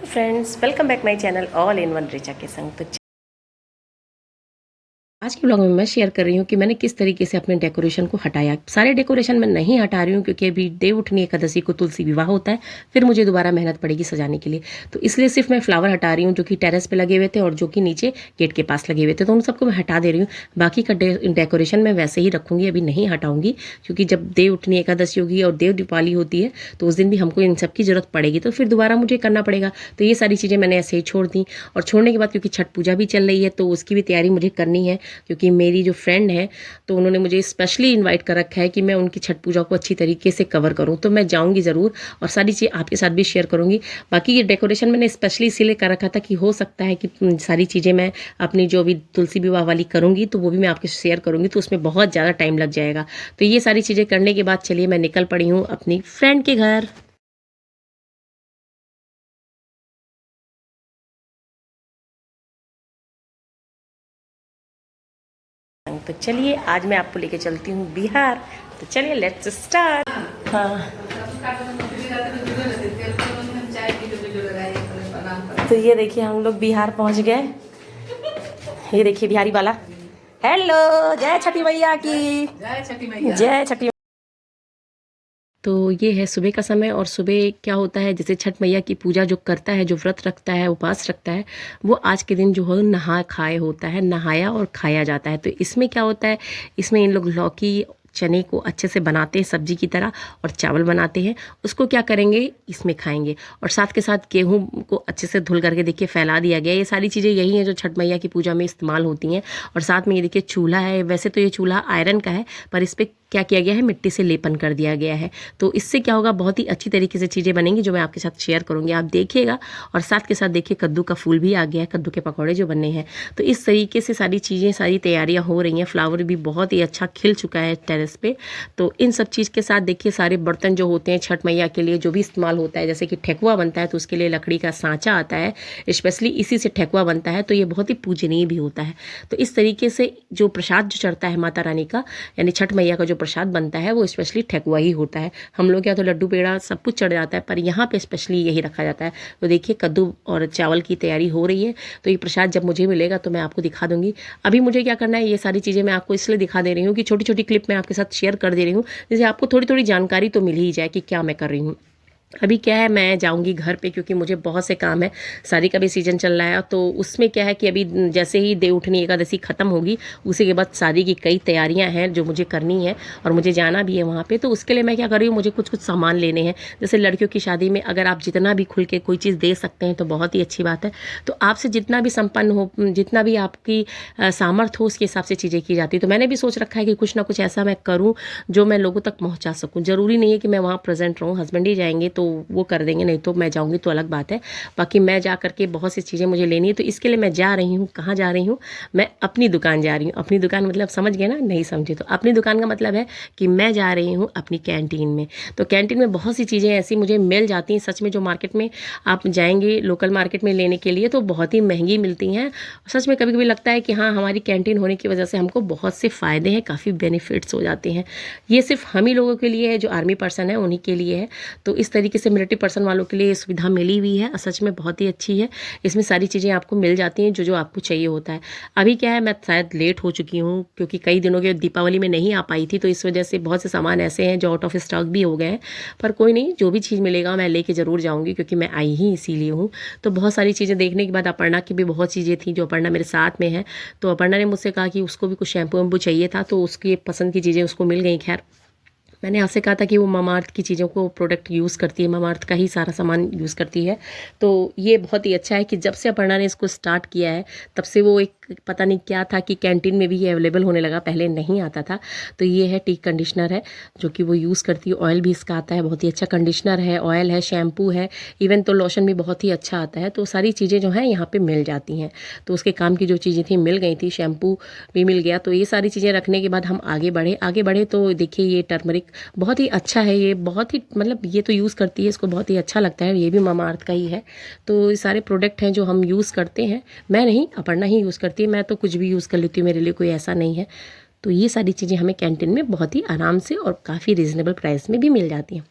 Friends, welcome back my channel all in one Richa के संग। तो आज के ब्लॉग में मैं शेयर कर रही हूँ कि मैंने किस तरीके से अपने डेकोरेशन को हटाया। सारे डेकोरेशन मैं नहीं हटा रही हूँ क्योंकि अभी देवउठनी एकादशी को तुलसी विवाह होता है, फिर मुझे दोबारा मेहनत पड़ेगी सजाने के लिए। तो इसलिए सिर्फ मैं फ्लावर हटा रही हूँ जो कि टेरेस पे लगे हुए थे और जो कि नीचे गेट के पास लगे हुए थे, तो उन सबको मैं हटा दे रही हूँ। बाकी का डेकोरेशन मैं वैसे ही रखूँगी, अभी नहीं हटाऊँगी, क्योंकि जब देवउठनी एकादशी होगी और देव दीपावली होती है तो उस दिन भी हमको इन सब की ज़रूरत पड़ेगी, तो फिर दोबारा मुझे करना पड़ेगा। तो ये सारी चीज़ें मैंने ऐसे ही छोड़ दी। और छोड़ने के बाद क्योंकि छठ पूजा भी चल रही है तो उसकी भी तैयारी मुझे करनी है, क्योंकि मेरी जो फ्रेंड है तो उन्होंने मुझे स्पेशली इनवाइट कर रखा है कि मैं उनकी छठ पूजा को अच्छी तरीके से कवर करूं। तो मैं जाऊंगी ज़रूर और सारी चीज़ें आपके साथ भी शेयर करूंगी। बाकी ये डेकोरेशन मैंने स्पेशली इसीलिए कर रखा था कि हो सकता है कि सारी चीज़ें मैं अपनी जो भी तुलसी विवाह वाली करूंगी तो वो भी मैं आपके शेयर करूंगी, तो उसमें बहुत ज़्यादा टाइम लग जाएगा। तो ये सारी चीज़ें करने के बाद चलिए मैं निकल पड़ी हूँ अपनी फ्रेंड के घर। तो चलिए आज मैं आपको लेके चलती हूँ बिहार। तो चलिए लेट्स स्टार्ट। हाँ, तो ये देखिए हम लोग बिहार पहुँच गए। ये देखिए बिहारी वाला। हेलो, जय छठी मैया की। जय छठी मैया। जय छठी। तो ये है सुबह का समय, और सुबह क्या होता है, जैसे छठ मैया की पूजा जो करता है, जो व्रत रखता है, उपवास रखता है, वो आज के दिन जो है नहा खाए होता है, नहाया और खाया जाता है। तो इसमें क्या होता है, इसमें इन लोग लौकी चने को अच्छे से बनाते हैं सब्जी की तरह, और चावल बनाते हैं, उसको क्या करेंगे इसमें खाएंगे। और साथ के साथ गेहूं को अच्छे से धुल करके देखिए फैला दिया गया। ये सारी चीज़ें यही हैं जो छठ मैया की पूजा में इस्तेमाल होती हैं। और साथ में ये देखिए चूल्हा है, वैसे तो ये चूल्हा आयरन का है, पर इस पर क्या किया गया है, मिट्टी से लेपन कर दिया गया है। तो इससे क्या होगा, बहुत ही अच्छी तरीके से चीज़ें बनेंगी जो मैं आपके साथ शेयर करूँगी, आप देखिएगा। और साथ के साथ देखिए कद्दू का फूल भी आ गया है, कद्दू के पकौड़े जो बने हैं। तो इस तरीके से सारी चीज़ें, सारी तैयारियां हो रही हैं। फ्लावर भी बहुत ही अच्छा खिल चुका है टेरेस पे। तो इन सब चीज़ के साथ देखिए सारे बर्तन जो होते हैं छठ मैया के लिए जो भी इस्तेमाल होता है, जैसे कि ठेकुआ बनता है तो उसके लिए लकड़ी का सांचा आता है, स्पेशली इसी से ठेकुआ बनता है, तो ये बहुत ही पूजनीय भी होता है। तो इस तरीके से जो प्रसाद जो चढ़ता है माता रानी का, यानी छठ मैया का जो प्रसाद बनता है वो स्पेशली ठेकुआ ही होता है। हम लोग यहाँ तो लड्डू पेड़ा सब कुछ चढ़ जाता है, पर यहाँ पे स्पेशली यही रखा जाता है। तो देखिए कद्दू और चावल की तैयारी हो रही है। तो ये प्रसाद जब मुझे मिलेगा तो मैं आपको दिखा दूंगी। अभी मुझे क्या करना है, ये सारी चीज़ें मैं आपको इसलिए दिखा दे रही हूँ कि छोटी छोटी क्लिप मैं आपके साथ शेयर कर दे रही हूँ, जिससे आपको थोड़ी थोड़ी जानकारी तो मिल ही जाए कि क्या मैं कर रही हूँ। अभी क्या है, मैं जाऊंगी घर पे क्योंकि मुझे बहुत से काम है। शादी का भी सीजन चल रहा है, तो उसमें क्या है कि अभी जैसे ही देवउठनी एकादशी खत्म होगी उसी के बाद शादी की कई तैयारियां हैं जो मुझे करनी है, और मुझे जाना भी है वहाँ पे। तो उसके लिए मैं क्या कर रही हूँ, मुझे कुछ कुछ सामान लेने हैं। जैसे लड़कियों की शादी में अगर आप जितना भी खुल के कोई चीज़ दे सकते हैं तो बहुत ही अच्छी बात है। तो आपसे जितना भी संपन्न हो, जितना भी आपकी सामर्थ्य हो, उसके हिसाब से चीज़ें की जाती है। तो मैंने भी सोच रखा है कि कुछ ना कुछ ऐसा मैं करूँ जो मैं लोगों तक पहुँचा सकूँ। ज़रूरी नहीं है कि मैं वहाँ प्रेजेंट रहूँ, हस्बैंड ही जाएंगे तो वो कर देंगे, नहीं तो मैं जाऊंगी तो अलग बात है। बाकी मैं जा करके बहुत सी चीज़ें मुझे लेनी है, तो इसके लिए मैं जा रही हूँ। कहाँ जा रही हूँ, मैं अपनी दुकान जा रही हूँ। अपनी दुकान मतलब समझ गए ना, नहीं समझे तो अपनी दुकान का मतलब है कि मैं जा रही हूँ अपनी कैंटीन में। तो कैंटीन में बहुत सी चीज़ें ऐसी मुझे मिल जाती हैं सच में, जो मार्केट में आप जाएंगे लोकल मार्केट में लेने के लिए तो बहुत ही महंगी मिलती हैं। सच में कभी कभी लगता है कि हाँ, हमारी कैंटीन होने की वजह से हमको बहुत से फ़ायदे हैं, काफ़ी बेनिफिट्स हो जाते हैं। ये सिर्फ हम ही लोगों के लिए है, जो आर्मी पर्सन है उन्हीं के लिए है। तो इस तरीके से मिलिट्री पर्सन वालों के लिए ये सुविधा मिली हुई है, सच में बहुत ही अच्छी है। इसमें सारी चीज़ें आपको मिल जाती हैं जो जो आपको चाहिए होता है। अभी क्या है, मैं शायद लेट हो चुकी हूँ क्योंकि कई दिनों के दीपावली में नहीं आ पाई थी, तो इस वजह से बहुत से सामान ऐसे हैं जो आउट ऑफ स्टॉक भी हो गए हैं। पर कोई नहीं, जो भी चीज़ मिलेगा मैं लेके ज़रूर जाऊँगी, क्योंकि मैं आई ही इसीलिए हूँ। तो बहुत सारी चीज़ें देखने के बाद अपर्णा की भी बहुत चीज़ें थी, जो अपर्णा मेरे साथ में है। तो अपर्णा ने मुझसे कहा कि उसको भी कुछ शैम्पू वैम्पू चाहिए था, तो उसकी पसंद की चीज़ें उसको मिल गई। खैर, मैंने आपसे कहा था कि वो मामाअर्थ की चीज़ों को प्रोडक्ट यूज़ करती है, मामाअर्थ का ही सारा सामान यूज़ करती है। तो ये बहुत ही अच्छा है कि जब से अपर्णा ने इसको स्टार्ट किया है तब से वो एक पता नहीं क्या था कि कैंटीन में भी ये अवेलेबल होने लगा, पहले नहीं आता था। तो ये है टी कंडीशनर है जो कि वो यूज़ करती है। ऑयल भी इसका आता है, बहुत ही अच्छा कंडीशनर है, ऑयल है, शैम्पू है, इवन तो लोशन भी बहुत ही अच्छा आता है। तो सारी चीज़ें जो हैं यहाँ पे मिल जाती हैं। तो उसके काम की जो चीज़ें थी मिल गई थी, शैम्पू भी मिल गया। तो ये सारी चीज़ें रखने के बाद हम आगे बढ़े तो देखिए ये टर्मरिक बहुत ही अच्छा है। ये बहुत ही मतलब ये तो यूज़ करती है, इसको बहुत ही अच्छा लगता है। ये भी मामाअर्थ का ही है। तो ये सारे प्रोडक्ट हैं जो हम यूज़ करते हैं। मैं नहीं, अपर्णा ही यूज़ करती है, मैं तो कुछ भी यूज़ कर लेती हूँ, मेरे लिए कोई ऐसा नहीं है। तो ये सारी चीज़ें हमें कैंटीन में बहुत ही आराम से और काफ़ी रीज़नेबल प्राइस में भी मिल जाती हैं।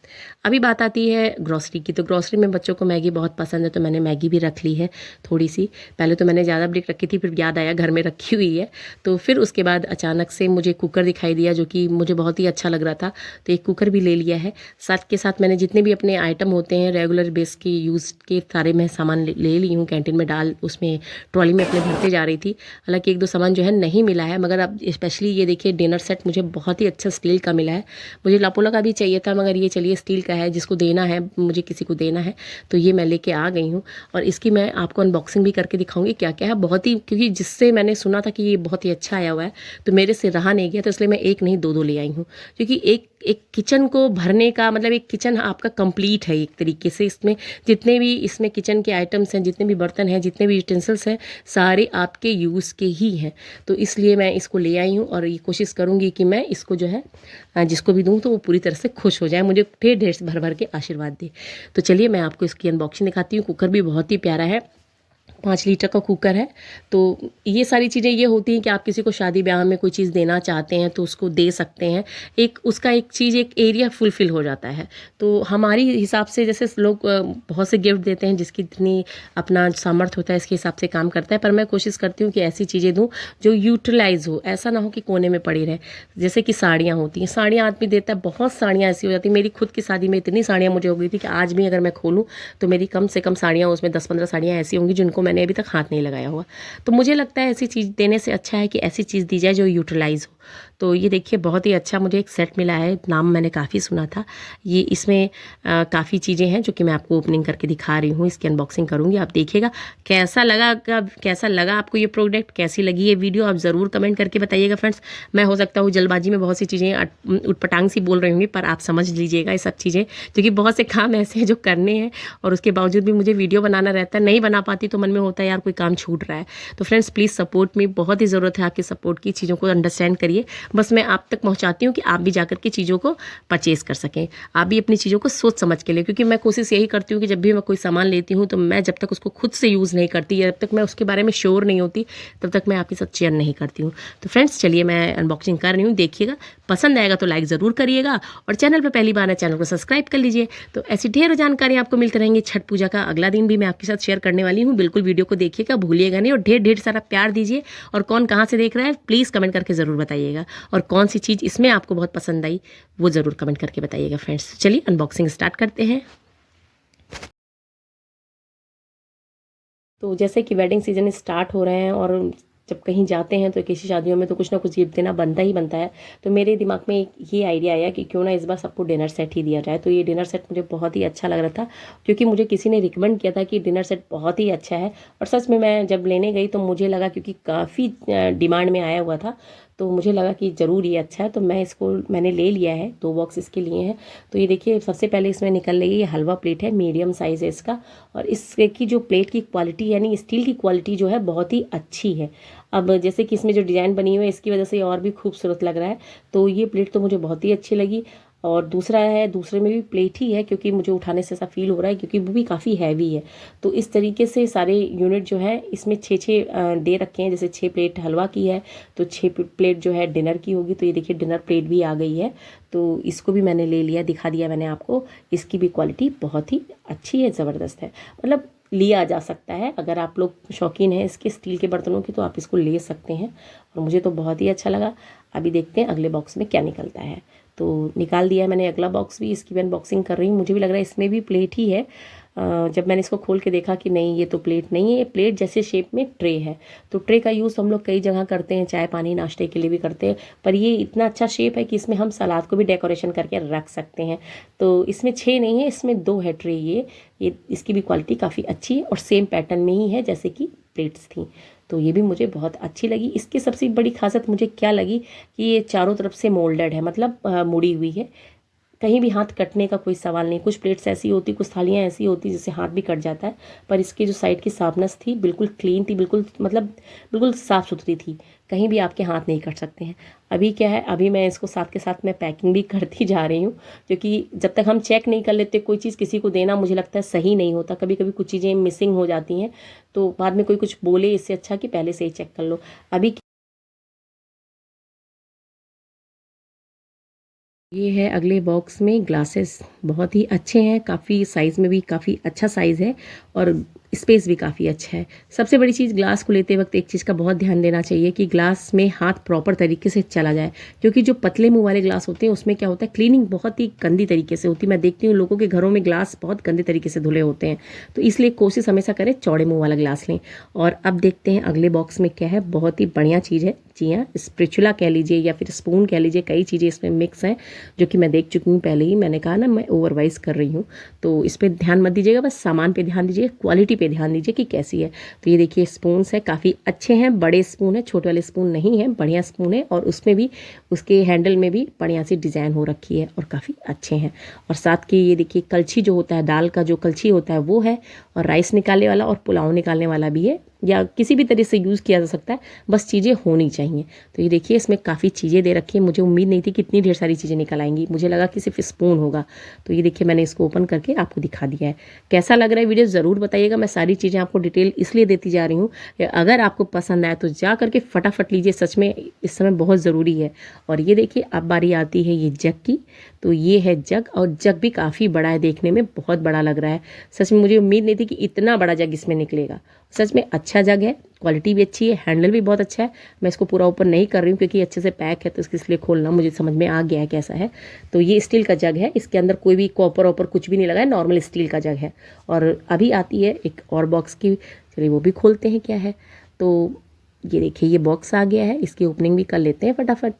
अभी बात आती है ग्रॉसरी की, तो ग्रॉसरी में बच्चों को मैगी बहुत पसंद है, तो मैंने मैगी भी रख ली है थोड़ी सी। पहले तो मैंने ज़्यादा ब्रेक रखी थी, फिर याद आया घर में रखी हुई है। तो फिर उसके बाद अचानक से मुझे कुकर दिखाई दिया, जो कि मुझे बहुत ही अच्छा लग रहा था, तो एक कुकर भी ले लिया है। साथ के साथ मैंने जितने भी अपने आइटम होते हैं रेगुलर बेस के यूज़ के सारे मैं सामान ले ली हूँ। कैंटीन में डाल उसमें ट्रॉली में अपने भरते जा रही थी। हालांकि एक दो सामान जो है नहीं मिला है, मगर अब स्पेशली ये देखिए डिनर सेट मुझे बहुत ही अच्छा स्टील का मिला है। मुझे लापोला का भी चाहिए था, मगर ये चलिए स्टील का है, जिसको देना है मुझे किसी को देना है, तो ये मैं लेके आ गई हूँ। और इसकी मैं आपको अनबॉक्सिंग भी करके दिखाऊंगी क्या क्या है। बहुत ही, क्योंकि जिससे मैंने सुना था कि ये बहुत ही अच्छा आया हुआ है, तो मेरे से रहा नहीं गया, तो इसलिए मैं एक नहीं दो ले आई हूँ। क्योंकि एक एक किचन को भरने का मतलब एक किचन आपका कंप्लीट है एक तरीके से। इसमें जितने भी इसमें किचन के आइटम्स हैं, जितने भी बर्तन हैं, जितने भी यूटेंसिल्स हैं, सारे आपके यूज़ के ही हैं। तो इसलिए मैं इसको ले आई हूँ और ये कोशिश करूँगी कि मैं इसको जो है जिसको भी दूँ तो वो पूरी तरह से खुश हो जाए, मुझे ढेर ढेर से भर भर के आशीर्वाद दे। तो चलिए मैं आपको इसकी अनबॉक्सिंग दिखाती हूँ। कुकर भी बहुत ही प्यारा है, 5 लीटर का कुकर है। तो ये सारी चीज़ें ये होती हैं कि आप किसी को शादी ब्याह में कोई चीज़ देना चाहते हैं तो उसको दे सकते हैं। एक उसका एक चीज़ एक एरिया फुलफ़िल हो जाता है। तो हमारी हिसाब से जैसे लोग बहुत से गिफ्ट देते हैं, जिसकी जितनी अपना सामर्थ्य होता है इसके हिसाब से काम करता है। पर मैं कोशिश करती हूँ कि ऐसी चीज़ें दूँ जो यूटिलाइज़ हो, ऐसा ना हो कि कोने में पड़ी रहे। जैसे कि साड़ियाँ होती हैं, साड़ियाँ आदमी देता है, बहुत साड़ियाँ ऐसी हो जाती हैं। मेरी खुद की शादी में इतनी साड़ियाँ मुझे हो गई थी कि आज भी अगर मैं खोलूँ तो मेरी कम से कम साड़ियाँ उसमें 10-15 साड़ियाँ ऐसी होंगी जिनको मैंने अभी तक हाथ नहीं लगाया हुआ। तो मुझे लगता है ऐसी चीज़ देने से अच्छा है कि ऐसी चीज़ दी जाए जो यूटिलाइज़ हो। तो ये देखिए बहुत ही अच्छा मुझे एक सेट मिला है, नाम मैंने काफ़ी सुना था। ये इसमें काफ़ी चीज़ें हैं जो कि मैं आपको ओपनिंग करके दिखा रही हूँ, इसकी अनबॉक्सिंग करूँगी, आप देखिएगा कैसा लगा आपको ये प्रोडक्ट, कैसी लगी ये वीडियो, आप ज़रूर कमेंट करके बताइएगा फ्रेंड्स। मैं हो सकता हूँ जल्दबाजी में बहुत सी चीज़ें उटपटांग सी बोल रही होंगी, पर आप समझ लीजिएगा ये सब चीज़ें, क्योंकि बहुत से काम ऐसे हैं जो करने हैं और उसके बावजूद भी मुझे वीडियो बनाना रहता है। नहीं बना पाती तो मन में होता है यार कोई काम छूट रहा है। तो फ्रेंड्स प्लीज़ सपोर्ट में, बहुत ही ज़रूरत है आपकी सपोर्ट की, चीज़ों को अंडरस्टैंड करिए। बस मैं आप तक पहुँचाती हूँ कि आप भी जाकर के चीज़ों को परचेज़ कर सकें, आप भी अपनी चीज़ों को सोच समझ के लें। क्योंकि मैं कोशिश यही करती हूँ कि जब भी मैं कोई सामान लेती हूँ तो मैं जब तक उसको खुद से यूज़ नहीं करती या जब तक मैं उसके बारे में श्योर नहीं होती तब तक मैं आपके साथ शेयर नहीं करती हूँ। तो फ्रेंड्स चलिए मैं अनबॉक्सिंग कर रही हूँ, देखिएगा, पसंद आएगा तो लाइक ज़रूर करिएगा और चैनल पर पहली बार है चैनल को सब्सक्राइब कर लीजिए। तो ऐसी ढेर जानकारी आपको मिलते रहेंगे। छठ पूजा का अगला दिन भी मैं आपके साथ शेयर करने वाली हूँ, बिल्कुल वीडियो को देखिएगा, भूलिएगा नहीं, और ढेर ढेर सारा प्यार दीजिए। और कौन कहाँ से देख रहा है प्लीज़ कमेंट करके ज़रूर बताइएगा, और कौन सी चीज़ इसमें आपको बहुत पसंद आई वो ज़रूर कमेंट करके बताइएगा फ्रेंड्स। चलिए अनबॉक्सिंग स्टार्ट करते हैं। तो जैसे कि वेडिंग सीजन स्टार्ट हो रहे हैं और जब कहीं जाते हैं तो किसी शादियों में तो कुछ ना कुछ गिफ्ट देना बनता ही बनता है। तो मेरे दिमाग में एक ये आइडिया आया कि क्यों ना इस बार सबको डिनर सेट ही दिया जाए। तो ये डिनर सेट मुझे बहुत ही अच्छा लग रहा था, क्योंकि मुझे किसी ने रिकमेंड किया था कि डिनर सेट बहुत ही अच्छा है। और सच में मैं जब लेने गई तो मुझे लगा, क्योंकि काफ़ी डिमांड में आया हुआ था, तो मुझे लगा कि ज़रूर ये अच्छा है। तो मैंने ले लिया है, 2 बॉक्स इसके लिए हैं। तो ये देखिए सबसे पहले इसमें निकल रही है, ये हलवा प्लेट है, मीडियम साइज़ है इसका। और इसकी जो प्लेट की क्वालिटी यानी स्टील की क्वालिटी जो है बहुत ही अच्छी है। अब जैसे कि इसमें जो डिज़ाइन बनी हुई है इसकी वजह से ये और भी खूबसूरत लग रहा है। तो ये प्लेट तो मुझे बहुत ही अच्छी लगी। और दूसरे में भी प्लेट ही है, क्योंकि मुझे उठाने से ऐसा फील हो रहा है, क्योंकि वो भी काफ़ी हैवी है। तो इस तरीके से सारे यूनिट जो है इसमें 6-6 दे रखे हैं। जैसे 6 प्लेट हलवा की है तो 6 प्लेट जो है डिनर की होगी। तो ये देखिए डिनर प्लेट भी आ गई है, तो इसको भी मैंने ले लिया, दिखा दिया मैंने आपको। इसकी भी क्वालिटी बहुत ही अच्छी है, ज़बरदस्त है, मतलब लिया जा सकता है। अगर आप लोग शौकीन हैं इसके स्टील के बर्तनों की तो आप इसको ले सकते हैं, और मुझे तो बहुत ही अच्छा लगा। अभी देखते हैं अगले बॉक्स में क्या निकलता है। तो निकाल दिया है मैंने अगला बॉक्स भी, इसकी भी अनबॉक्सिंग कर रही हूँ। मुझे भी लग रहा है इसमें भी प्लेट ही है। जब मैंने इसको खोल के देखा कि नहीं ये तो प्लेट नहीं है, ये प्लेट जैसे शेप में ट्रे है। तो ट्रे का यूज़ हम लोग कई जगह करते हैं, चाय पानी नाश्ते के लिए भी करते हैं, पर ये इतना अच्छा शेप है कि इसमें हम सलाद को भी डेकोरेशन करके रख सकते हैं। तो इसमें 6 नहीं है, इसमें 2 है ट्रे। ये इसकी भी क्वालिटी काफ़ी अच्छी है और सेम पैटर्न में ही है जैसे कि प्लेट्स थी। तो ये भी मुझे बहुत अच्छी लगी। इसकी सबसे बड़ी खासियत मुझे क्या लगी कि ये चारों तरफ से मोल्डेड है, मतलब मुड़ी हुई है, कहीं भी हाथ कटने का कोई सवाल नहीं। कुछ प्लेट्स ऐसी होती, कुछ थालियाँ ऐसी होती जिससे हाथ भी कट जाता है, पर इसकी जो साइड की साफनेस थी बिल्कुल क्लीन थी, बिल्कुल मतलब बिल्कुल साफ़ सुथरी थी, कहीं भी आपके हाथ नहीं कट सकते हैं। अभी क्या है, अभी मैं इसको साथ के साथ मैं पैकिंग भी करती जा रही हूँ, क्योंकि जब तक हम चेक नहीं कर लेते कोई चीज़ किसी को देना, मुझे लगता है सही नहीं होता। कभी कभी कुछ चीज़ें मिसिंग हो जाती हैं, तो बाद में कोई कुछ बोले, इससे अच्छा कि पहले से ही चेक कर लो। अभी ये है अगले बॉक्स में ग्लासेस, बहुत ही अच्छे हैं, काफ़ी साइज़ में भी काफ़ी अच्छा साइज़ है और स्पेस भी काफ़ी अच्छा है। सबसे बड़ी चीज़ ग्लास को लेते वक्त एक चीज़ का बहुत ध्यान देना चाहिए कि ग्लास में हाथ प्रॉपर तरीके से चला जाए, क्योंकि जो पतले मुंह वाले ग्लास होते हैं उसमें क्या होता है, क्लीनिंग बहुत ही गंदी तरीके से होती है। मैं देखती हूँ लोगों के घरों में ग्लास बहुत गंदे तरीके से धुले होते हैं, तो इसलिए कोशिश हमेशा करें चौड़े मुँह वाला ग्लास लें। और अब देखते हैं अगले बॉक्स में क्या है। बहुत ही बढ़िया चीज़ है, जी हाँ, स्पिरिचुला कह लीजिए या फिर स्पून कह लीजिए, कई चीज़ें इसमें मिक्स हैं जो कि मैं देख चुकी हूँ पहले ही। मैंने कहा ना मैं ओवरवाइज कर रही हूँ, तो इस पर ध्यान मत दीजिएगा, बस सामान पे ध्यान दीजिए, क्वालिटी पे ध्यान दीजिए कि कैसी है। तो ये देखिए स्पून्स है, काफ़ी अच्छे हैं, बड़े स्पून है, छोटे वाले स्पून नहीं है, बढ़िया स्पून है। और उसमें भी उसके हैंडल में भी बढ़िया सी डिज़ाइन हो रखी है और काफ़ी अच्छे हैं। और साथ की ये देखिए कलछी जो होता है, दाल का जो कलछी होता है वो है, और राइस निकालने वाला और पुलाव निकालने वाला भी है, या किसी भी तरह से यूज़ किया जा सकता है, बस चीज़ें होनी चाहिए। तो ये देखिए इसमें काफ़ी चीज़ें दे रखी है, मुझे उम्मीद नहीं थी कि इतनी ढेर सारी चीज़ें निकल आएंगी, मुझे लगा कि सिर्फ स्पून होगा। तो ये देखिए मैंने इसको ओपन करके आपको दिखा दिया है। कैसा लग रहा है वीडियो ज़रूर बताइएगा। मैं सारी चीज़ें आपको डिटेल इसलिए देती जा रही हूँ, अगर आपको पसंद आए तो जा करके फटाफट लीजिए, सच में इस समय बहुत ज़रूरी है। और ये देखिए अब बारी आती है ये जग की। तो ये है जग, और जग भी काफ़ी बड़ा है, देखने में बहुत बड़ा लग रहा है। सच में मुझे उम्मीद नहीं थी कि इतना बड़ा जग इसमें निकलेगा। सच में अच्छा जग है, क्वालिटी भी अच्छी है, हैंडल भी बहुत अच्छा है। मैं इसको पूरा ओपन नहीं कर रही हूँ क्योंकि अच्छे से पैक है, तो इसलिए खोलना मुझे समझ में आ गया है कैसा है। तो ये स्टील का जग है, इसके अंदर कोई भी कॉपर वॉपर कुछ भी नहीं लगा है, नॉर्मल स्टील का जग है। और अभी आती है एक और बॉक्स की, चलिए वो भी खोलते हैं क्या है। तो ये देखिए ये बॉक्स आ गया है, इसकी ओपनिंग भी कर लेते हैं फटाफट।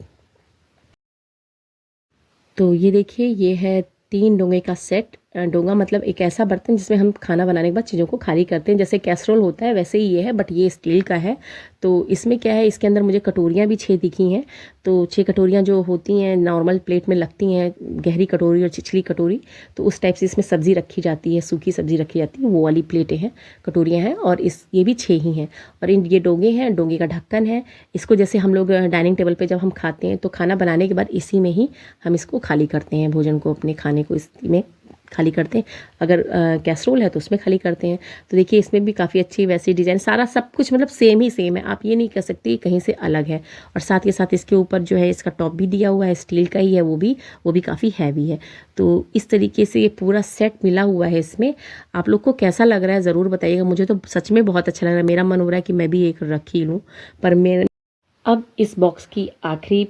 तो ये देखिए ये है 3 डोंगे का सेट। डोंगा मतलब एक ऐसा बर्तन जिसमें हम खाना बनाने के बाद चीज़ों को खाली करते हैं, जैसे कैसरोल होता है वैसे ही ये है, बट ये स्टील का है। तो इसमें क्या है, इसके अंदर मुझे कटोरियाँ भी 6 दिखी हैं। तो 6 कटोरियाँ जो होती हैं नॉर्मल प्लेट में लगती हैं, गहरी कटोरी और छिछली कटोरी, तो उस टाइप से इसमें सब्ज़ी रखी जाती है, सूखी सब्ज़ी रखी जाती है, वो वाली प्लेटें हैं, कटोरियाँ हैं। और ये भी 6 ही हैं। और ये डोंगे हैं, डोंगे का ढक्कन है। इसको जैसे हम लोग डाइनिंग टेबल पर जब हम खाते हैं तो खाना बनाने के बाद इसी में ही हम इसको खाली करते हैं, भोजन को, अपने खाने को इसी में खाली करते हैं। अगर कैसरोल है तो उसमें खाली करते हैं। तो देखिए इसमें भी काफ़ी अच्छी वैसी डिज़ाइन, सारा सब कुछ मतलब सेम ही सेम है, आप ये नहीं कह सकते कहीं से अलग है। और साथ के साथ इसके ऊपर जो है इसका टॉप भी दिया हुआ है, स्टील का ही है, वो भी काफ़ी हैवी है। तो इस तरीके से ये पूरा सेट मिला हुआ है इसमें। आप लोग को कैसा लग रहा है ज़रूर बताइएगा, मुझे तो सच में बहुत अच्छा लग रहा है, मेरा मन हो रहा है कि मैं भी एक रख ही लूँ। पर मैं अब इस बॉक्स की आखिरी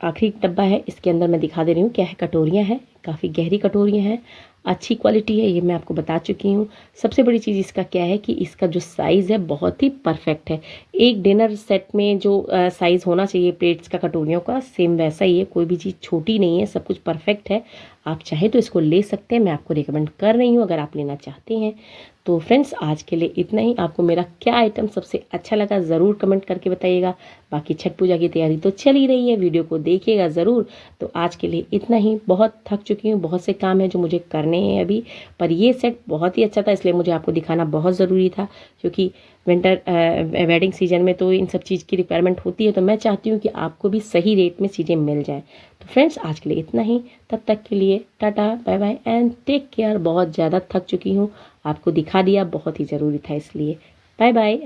आखिरी डब्बा है, इसके अंदर मैं दिखा दे रही हूँ क्या है। कटोरियाँ हैं, काफ़ी गहरी कटोरियाँ हैं, अच्छी क्वालिटी है, ये मैं आपको बता चुकी हूँ। सबसे बड़ी चीज़ इसका क्या है कि इसका जो साइज़ है बहुत ही परफेक्ट है। एक डिनर सेट में जो साइज़ होना चाहिए प्लेट्स का, कटोरियों का, सेम वैसा ही है, कोई भी चीज़ छोटी नहीं है, सब कुछ परफेक्ट है। आप चाहे तो इसको ले सकते हैं, मैं आपको रिकमेंड कर रही हूँ अगर आप लेना चाहते हैं। तो फ्रेंड्स आज के लिए इतना ही। आपको मेरा क्या आइटम सबसे अच्छा लगा ज़रूर कमेंट करके बताइएगा। बाकी छठ पूजा की तैयारी तो चल ही रही है, वीडियो को देखिएगा ज़रूर। तो आज के लिए इतना ही, बहुत थक चुकी हूँ, बहुत से काम हैं जो मुझे करने हैं अभी। पर ये सेट बहुत ही अच्छा था, इसलिए मुझे आपको दिखाना बहुत ज़रूरी था, क्योंकि विंटर वेडिंग सीजन में तो इन सब चीज़ की रिक्वायरमेंट होती है। तो मैं चाहती हूँ कि आपको भी सही रेट में चीज़ें मिल जाएँ। तो फ्रेंड्स आज के लिए इतना ही, तब तक के लिए tata bye bye and take care. बहुत ज़्यादा थक चुकी हूँ, आपको दिखा दिया, बहुत ही ज़रूरी था इसलिए। Bye bye.